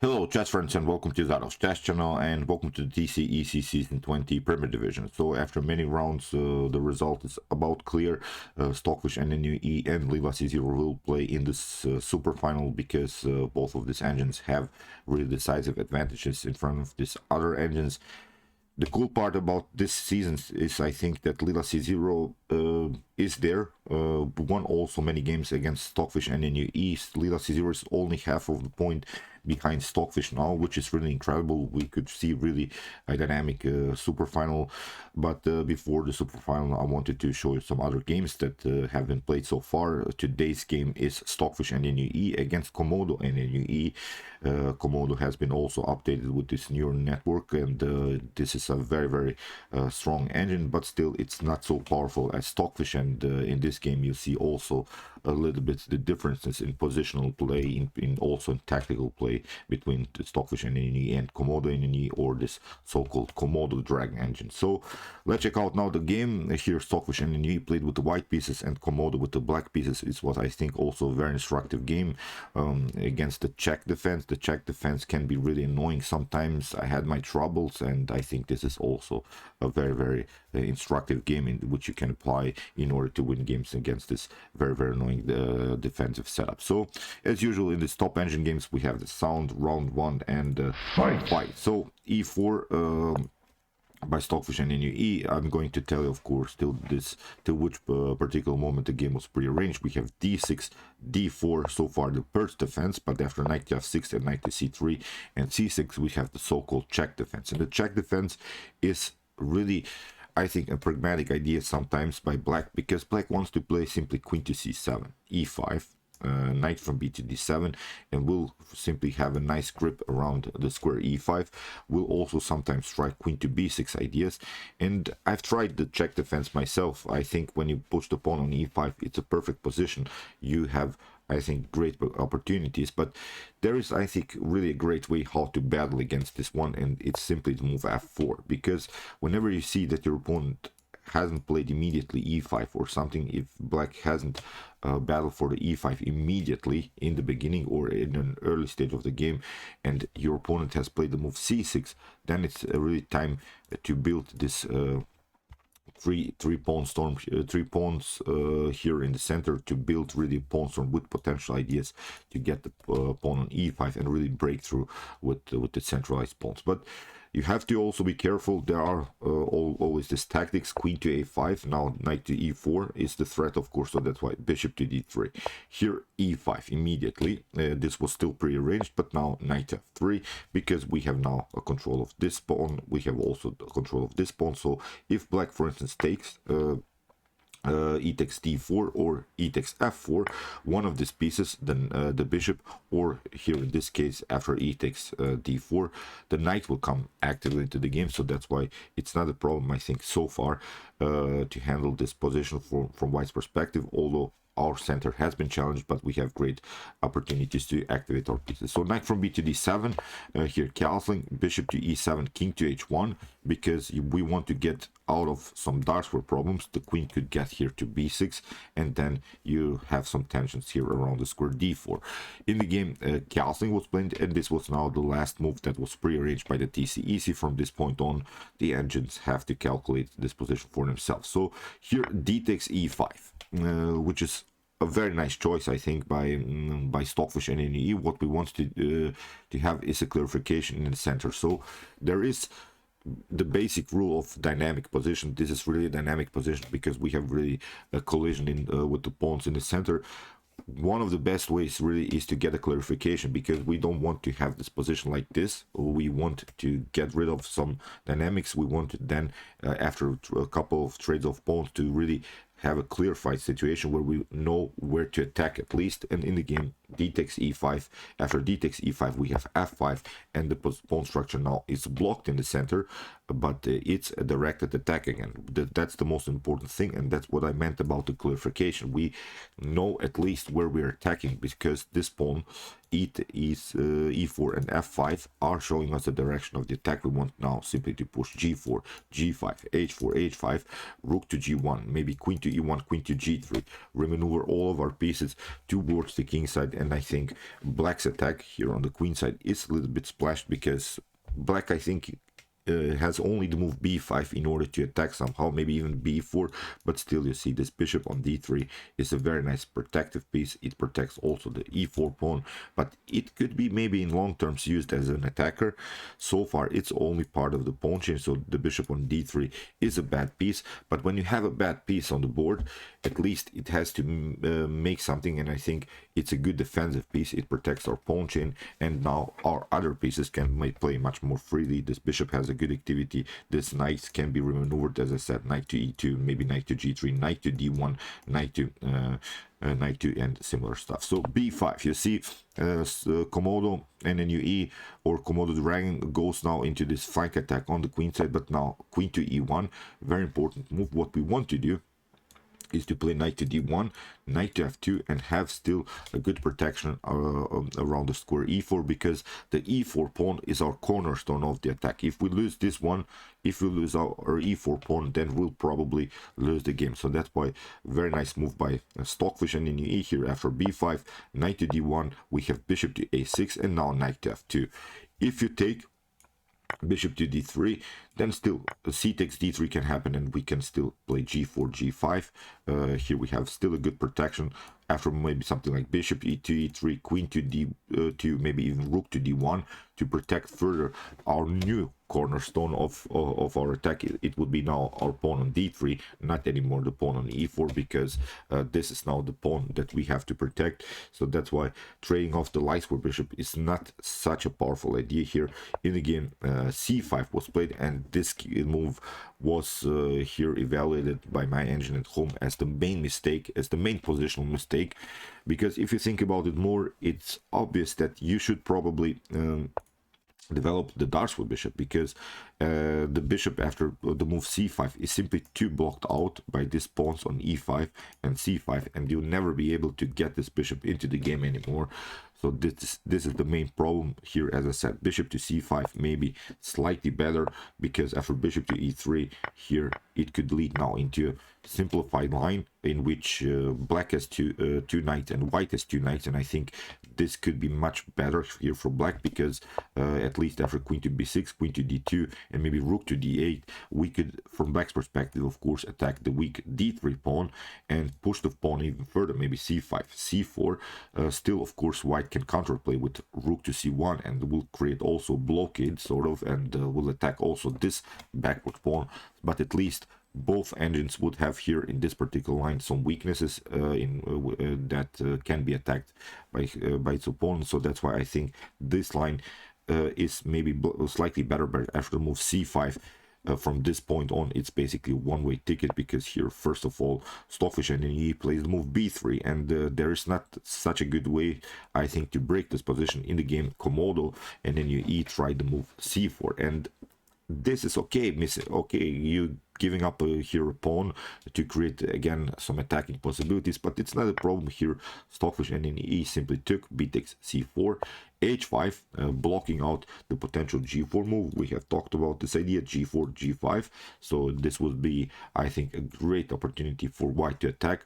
Hello chess friends and welcome to Zado's Chess channel and welcome to the TCEC Season 20 Premier Division. So after many rounds the result is about clear. Stockfish NNUE and Lila C0 will play in this super final because both of these engines have really decisive advantages in front of these other engines. The cool part about this season is I think that Lila C0 is there, won also many games against Stockfish NNUE. Lila C0 is only half of the point behind Stockfish now, which is really incredible. We could see really a dynamic super final, but before the super final I wanted to show you some other games that have been played so far. Today's game is Stockfish NNUE against Komodo NNUE. Komodo has been also updated with this neural network, and this is a very strong engine, but still it's not so powerful as Stockfish. And in this game you see also a little bit the differences in positional play, in also in tactical play between the Stockfish NNUE and Komodo NNUE, or this so-called Komodo Dragon engine. So let's check out now the game. Here Stockfish NNUE played with the white pieces and Komodo with the black pieces. It's what I think also a very instructive game against the check defense. The check defense can be really annoying sometimes. I had my troubles, and I think this is also a very instructive game in which you can apply in order to win games against this very annoying defensive setup. So as usual in these top engine games we have the sound, round one, and fight. So e4 by Stockfish NNUE. I'm going to tell you, of course, till which particular moment the game was prearranged. We have d6, d4 so far the first defense, but after knight to f6 and knight to c3 and c6 we have the so-called check defense. And the check defense is really, I think, a pragmatic idea sometimes by black, because black wants to play simply queen to c7, e5, knight from b to d7, and will simply have a nice grip around the square e5. We'll also sometimes try queen to b6 ideas, and I've tried the check defense myself. I think when you push the pawn on e5 it's a perfect position. You have, I think, great opportunities, but there is, I think, really a great way how to battle against this one, and it's simply to move f4, because whenever you see that your opponent hasn't played immediately e5 or something, if black hasn't battled for the e5 immediately in the beginning or in an early stage of the game, and your opponent has played the move c6, then it's really time to build this three pawns here in the center, to build really pawn storm with potential ideas to get the pawn on e5 and really break through with the centralized pawns. But you have to also be careful. There are always this tactics, queen to a5, now knight to e4 is the threat, of course, so that's why bishop to d3. Here e5 immediately. This was still prearranged, but now knight to f3, because we have now a control of this pawn. We have also the control of this pawn. So if black, for instance, takes e takes d4 or e takes f4, one of these pieces, then the bishop, or here in this case after e takes d4, the knight will come actively into the game. So that's why it's not a problem, I think, so far to handle this position from white's perspective, although our center has been challenged, but we have great opportunities to activate our pieces. So knight from b to d7, here castling, bishop to e7, king to h1, because we want to get out of some dark square problems. The queen could get here to b6, and then you have some tensions here around the square d4. In the game, castling was played, and this was now the last move that was prearranged by the TCEC. From this point on, the engines have to calculate this position for themselves. So here d takes e5, which is a very nice choice, I think, by Stockfish NNUE. What we want to have is a clarification in the center. So there is the basic rule of dynamic position. This is really a dynamic position because we have really a collision in with the pawns in the center. One of the best ways really is to get a clarification, because we don't want to have this position like this. We want to get rid of some dynamics. We want to then after a couple of trades of pawns to really have a clear fight situation where we know where to attack at least. And in the game, d takes e5, after d takes e5 we have f5, and the pawn structure now is blocked in the center, but it's a directed attack again. That's the most important thing, and that's what I meant about the clarification. We know at least where we're attacking, because this pawn e4 and f5 are showing us the direction of the attack. We want now simply to push g4, g5, h4, h5, rook to g1, maybe queen to e1, queen to g3, remaneuver all of our pieces towards the king side and I think black's attack here on the queen side is a little bit splashed, because black, I think, has only the move b5 in order to attack somehow, maybe even b4, but still, you see this bishop on d3 is a very nice protective piece. It protects also the e4 pawn, but it could be maybe in long terms used as an attacker. So far it's only part of the pawn chain, so the bishop on d3 is a bad piece. But when you have a bad piece on the board, at least it has to make something, and I think it's a good defensive piece. It protects our pawn chain, and now our other pieces can play much more freely. This bishop has a good activity. This knight can be remaneuvered, as I said, knight to e2, maybe knight to g3, knight to d1, knight to and similar stuff. So b5, you see, Komodo NNUE or Komodo Dragon goes now into this flank attack on the queen side, but now queen to e1, very important move. What we want to do is to play knight to d1, knight to f2, and have still a good protection around the square e4, because the e4 pawn is our cornerstone of the attack. If we lose this one, if we lose our e4 pawn, then we'll probably lose the game. So that's why very nice move by Stockfish NNUE here. After b5, knight to d1, we have bishop to a6, and now knight to f2. If you take bishop to d3, then still c takes d3 can happen, and we can still play g4, g5. Here we have still a good protection. After maybe something like bishop e2, e3, queen to d2, maybe even rook to d1, to protect further our new cornerstone of our attack. It would be now our pawn on d3, not anymore the pawn on e4, because this is now the pawn that we have to protect. So that's why trading off the light square bishop is not such a powerful idea here. In the game, c5 was played, and this move was here evaluated by my engine at home as the main mistake, as the main positional mistake, because if you think about it more, it's obvious that you should probably develop the dark square bishop, because the bishop after the move c5 is simply too blocked out by these pawns on e5 and c5, and you'll never be able to get this bishop into the game anymore. So this is the main problem here. As I said, bishop to c5 maybe slightly better, because after bishop to e3 here, it could lead now into a simplified line in which black has two knights and white has two knights, and I think this could be much better here for black, because at least after queen to b6, queen to d2, and maybe rook to d8, we could, from black's perspective, of course, attack the weak d3 pawn and push the pawn even further, maybe c5, c4. Still, of course, white can counterplay with rook to c1, and will create also blockade, sort of, and will attack also this backward pawn. But at least both engines would have here in this particular line some weaknesses that can be attacked by its opponent. So that's why I think this line is maybe slightly better, but after move c5, from this point on, it's basically a one-way ticket, because here, first of all, Stockfish NNUE plays the move b3, and there is not such a good way, I think, to break this position in the game. Komodo NNUE tried the move c4, and this is okay, you giving up here a pawn to create again some attacking possibilities, but it's not a problem here. Stockfish NNUE simply took b takes c4, h5, blocking out the potential g4 move. We have talked about this idea, g4, g5, so this would be, I think, a great opportunity for white to attack.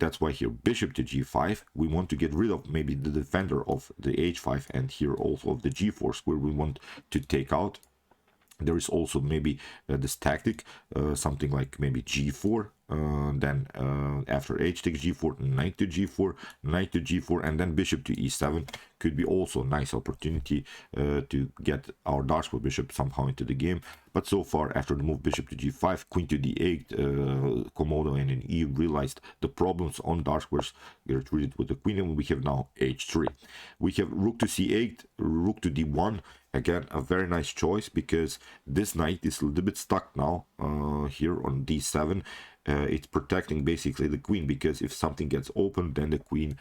That's why here bishop to g5, we want to get rid of maybe the defender of the h5, and here also of the g4 square we want to take out. There is also maybe this tactic, something like maybe g4, then after h takes g4, knight to g4, knight to g4, and then bishop to e7 could be also a nice opportunity to get our dark square bishop somehow into the game. But so far, after the move bishop to g5, queen to d8, Komodo NNUE realized the problems on dark squares, get treated with the queen, and we have now h3. We have rook to c8, rook to d1. Again, a very nice choice, because this knight is a little bit stuck now here on d7. It's protecting basically the queen, because if something gets open, then the queen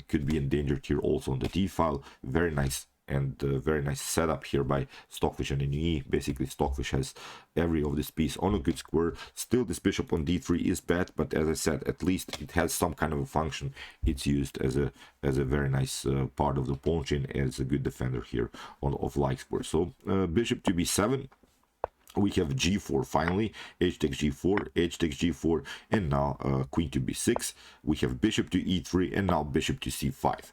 could be endangered here also on the d file. Very nice, and very nice setup here by Stockfish NNUE. Basically, Stockfish has every of this piece on a good square. Still, this bishop on d3 is bad, but as I said, at least it has some kind of a function. It's used as a very nice part of the pawn chain, as a good defender here of light square. So bishop to b7. We have g4 finally, h takes g4, h takes g4, and now queen to b6. We have bishop to e3, and now bishop to c5.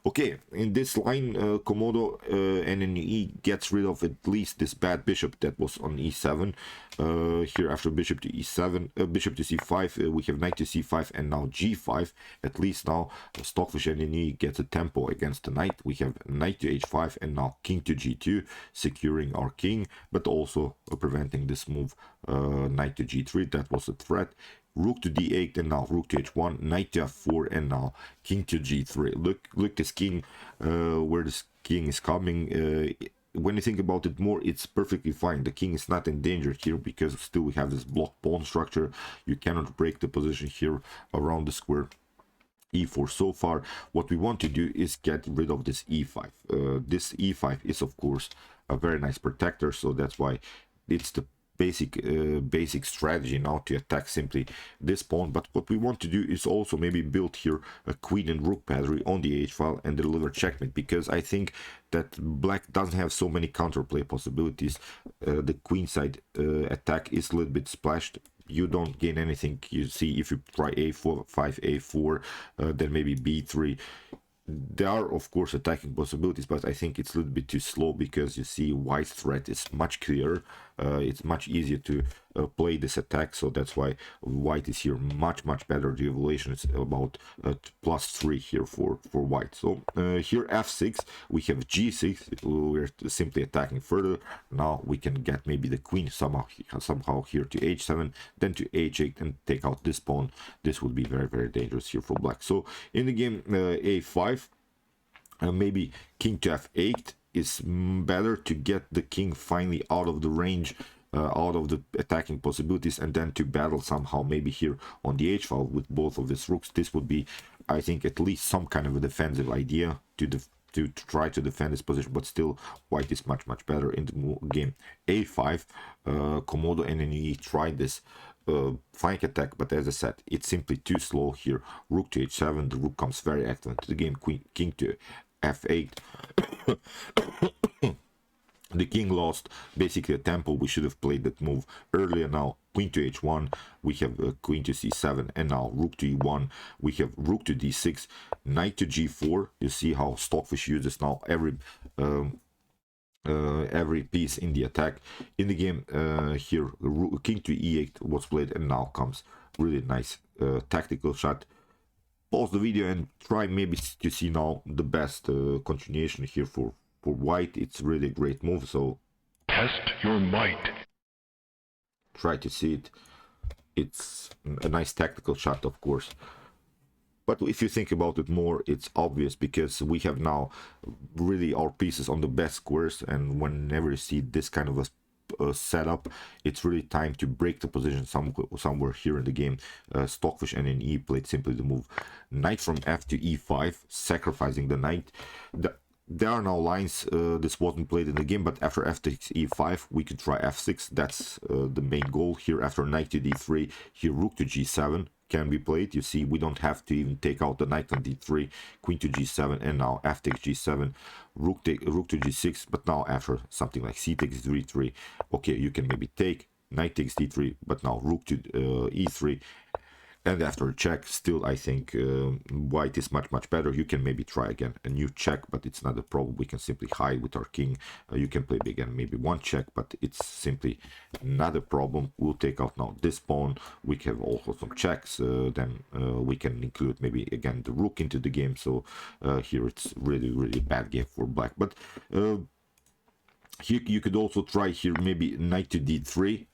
Okay, in this line, Komodo NNUE gets rid of at least this bad bishop that was on e7. Here after bishop to e7, bishop to c5, we have knight to c5 and now g5. At least now Stockfish NNUE gets a tempo against the knight. We have knight to h5 and now king to g2, securing our king, but also preventing this move, knight to g3. That was a threat. Rook to d8 and now rook to h1, knight to f4 and now king to g3. Look this king, where this king is coming. When you think about it more, it's perfectly fine. The king is not endangered here because still we have this block pawn structure. You cannot break the position here around the square e4. So far what we want to do is get rid of this e5. This e5 is of course a very nice protector, so that's why it's the basic strategy now to attack simply this pawn. But what we want to do is also maybe build here a queen and rook pattern on the h file and deliver checkmate, because I think that black doesn't have so many counterplay possibilities. The queenside attack is a little bit splashed. You don't gain anything. You see, if you try a4, 5, a4, then maybe b3. There are of course attacking possibilities, but I think it's a little bit too slow, because you see white's threat is much clearer. It's much easier to play this attack, so that's why white is here much better. The evaluation is about +3 here for white. So here f6, we have g6. We're simply attacking further. Now we can get maybe the queen somehow here to h7, then to h8 and take out this pawn. This would be very dangerous here for black. So in the game a5, maybe king to f8 is better to get the king finally out of the range, out of the attacking possibilities, and then to battle somehow maybe here on the h file with both of these rooks. This would be, I think, at least some kind of a defensive idea to try to defend this position, but still white is much better in the game a5. Komodo NNUE tried this flank attack, but as I said, it's simply too slow here. Rook to h7, the rook comes very active into the game. King to f8. The king lost basically a tempo. We should have played that move earlier. Now queen to h1, we have queen to c7, and now rook to e1, we have rook to d6, knight to g4. You see how Stockfish uses now every piece in the attack. In the game here, king to e8 was played, and now comes really nice tactical shot. Pause the video and try maybe to see now the best continuation here for white. It's really a great move, so test your might. Try to see it. It's a nice tactical shot, of course, but if you think about it more, it's obvious, because we have now really our pieces on the best squares, and whenever you see this kind of a setup, it's really time to break the position somewhere here in the game. Stockfish NNUE played simply the move knight from f to e5, sacrificing the knight. There are now lines, this wasn't played in the game, but after f takes e5, we could try f6. That's the main goal here. After knight to d3, here rook to g7 can be played. You see, we don't have to even take out the knight on d3, queen to g7, and now f takes g7, rook to g6. But now after something like c takes d3, okay, you can maybe take knight takes d3, but now rook to e3. And after a check, still I think white is much better. You can maybe try again a new check, but it's not a problem. We can simply hide with our king. You can play again maybe one check, but it's simply not a problem. We'll take out now this pawn. We have also some checks. Then we can include maybe again the rook into the game. So here it's really bad game for black. But here you could also try here maybe knight to d3.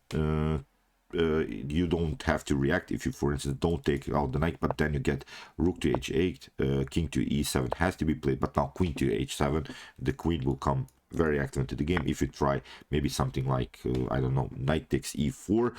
You don't have to react if you, for instance, don't take out the knight, but then you get rook to h8, king to e7 has to be played, but now queen to h7, the queen will come very active into the game. If you try maybe something like I don't know, knight takes e4,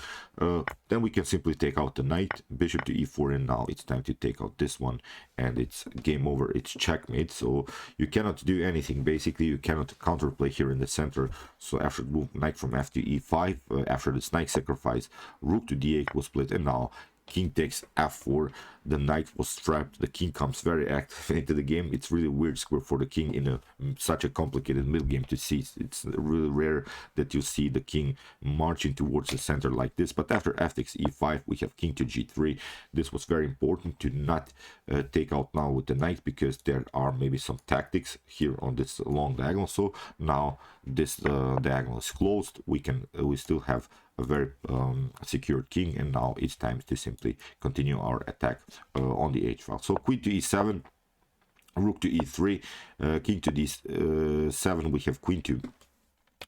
then we can simply take out the knight, bishop to e4, and now it's time to take out this one, and it's game over. It's checkmate. So you cannot do anything. Basically, you cannot counterplay here in the center. So after the move knight from f to e5, after this knight sacrifice, rook to d8 was split, and now king takes f4, the knight was trapped, the king comes very active into the game. It's really weird square for the king in such a complicated middle game to see. It's really rare that you see the king marching towards the center like this. But after f takes e5, we have king to g3. This was very important to not take out now with the knight, because there are maybe some tactics here on this long diagonal. So now this diagonal is closed. We still have a very secured king, and now it's time to simply continue our attack on the h file. So queen to e7, rook to e3, king to d7. We have queen to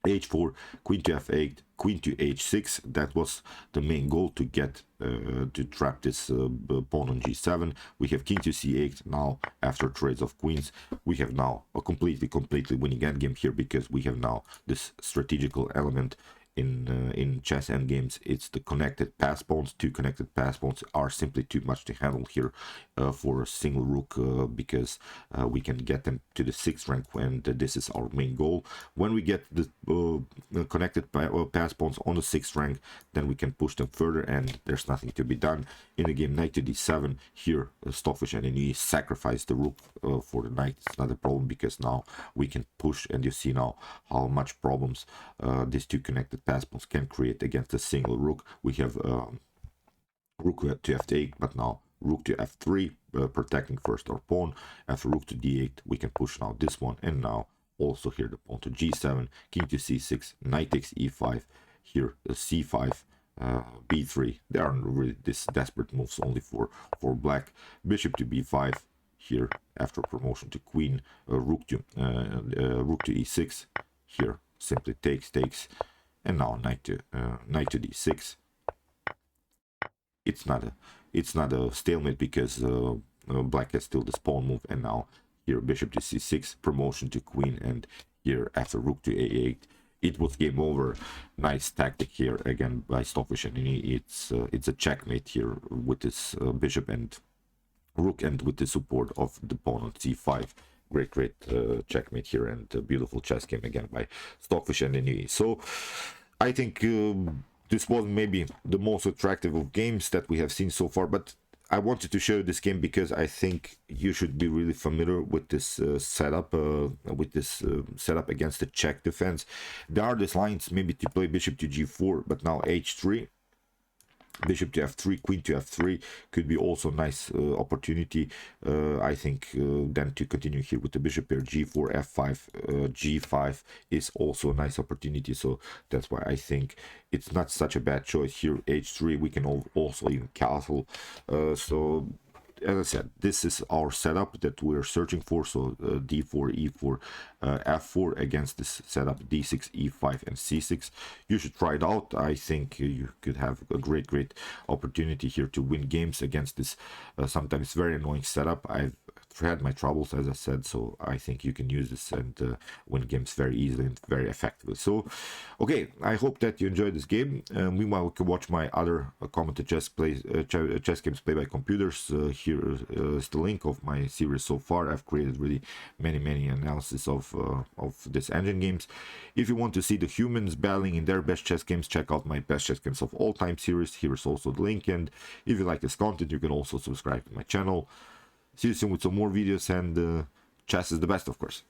h4, queen to f8, queen to h6. That was the main goal, to get to trap this pawn on g7. We have king to c8. Now after trades of queens, we have now a completely winning endgame here, because we have now this strategical element in chess endgames. It's the connected pass pawns. Two connected pass pawns are simply too much to handle here for a single rook, because we can get them to the 6th rank, and this is our main goal. When we get the connected pass pawns on the 6th rank, then we can push them further, and there's nothing to be done. In the game knight to d7, here Stockfish NNUE sacrificed the rook for the knight. It's not a problem, because now we can push, and you see now how much problems these two connected pass pawns can create against a single rook. We have rook to f8, but now rook to f3, protecting first our pawn. After rook to d8, we can push now this one, and now also here the pawn to g7, king to c6, knight takes e5, here c5, b3. There are really this desperate moves only for black. Bishop to b5, here after promotion to queen, rook to e6, here simply takes, and now knight to d6. It's not a stalemate, because black has still this pawn move, and now here bishop to c6, promotion to queen, and here after rook to a8, it was game over. Nice tactic here again by Stockfish NNUE. It's a checkmate here with this bishop and rook, and with the support of the pawn on c5. Great checkmate here, and a beautiful chess game again by Stockfish NNUE. So I think this was maybe the most attractive of games that we have seen so far, but I wanted to show this game because I think you should be really familiar with this setup against the check defense. There are these lines maybe to play bishop to g4, but now h3, bishop to f3, queen to f3 could be also a nice opportunity. I think then to continue here with the bishop pair, g4, f5, g5 is also a nice opportunity. So that's why I think it's not such a bad choice here. h3, we can also even castle. So as I said, this is our setup that we're searching for. So d4, e4, f4 against this setup, d6, e5, and c6. You should try it out. I think you could have a great opportunity here to win games against this sometimes very annoying setup. I've had my troubles, as I said, so I think you can use this and win games very easily and very effectively. So okay, I hope that you enjoyed this game. Meanwhile, you can watch my other commented chess games played by computers. Here is the link of my series so far. I've created really many analysis of this engine games. If you want to see the humans battling in their best chess games, check out my best chess games of all time series. Here is also the link, and if you like this content, you can also subscribe to my channel. See you soon with some more videos, and chess is the best, of course.